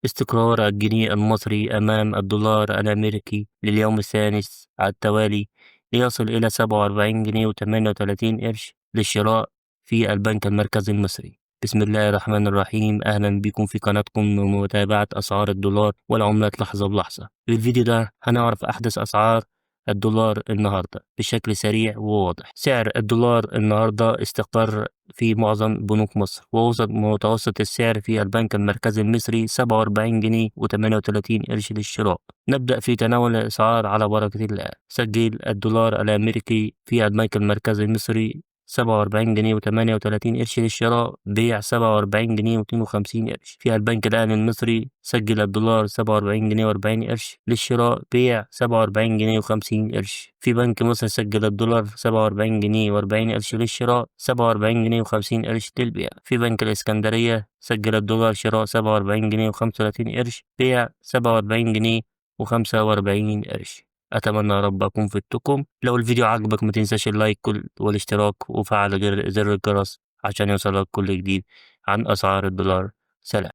استقرار الجنيه المصري أمام الدولار الأمريكي لليوم الثالث على التوالي ليصل إلى 47 جنيه و38 قرش للشراء في البنك المركزي المصري. بسم الله الرحمن الرحيم، أهلا بكم في قناتكم لمتابعة أسعار الدولار والعملات لحظة بلحظة. في الفيديو ده هنعرف أحدث أسعار الدولار النهاردة بشكل سريع وواضح. سعر الدولار النهاردة استقر في معظم بنوك مصر، ووصل متوسط السعر في البنك المركزي المصري 47 جنيه و38 قرش للشراء. نبدأ في تناول الأسعار على بركة الله. سجل الدولار الأمريكي في البنك المركزي المصري 47 جنيه و38 قرش للشراء، بيع 47 جنيه و52 قرش. في البنك الأهلي المصري سجل الدولار 47 جنيه و40 قرش للشراء، بيع 47 جنيه و50 قرش. في بنك مصر سجل الدولار 47 جنيه و40 قرش للشراء، 47 جنيه و50 قرش للبيع. في بنك الإسكندرية سجل الدولار شراء 47 جنيه و35 قرش، بيع 47 جنيه و45 قرش. أتمنى يا رب أكون فدتكم. لو الفيديو عجبك ما تنساش اللايك والاشتراك وفعل زر الجرس عشان يوصلك كل جديد عن أسعار الدولار. سلام.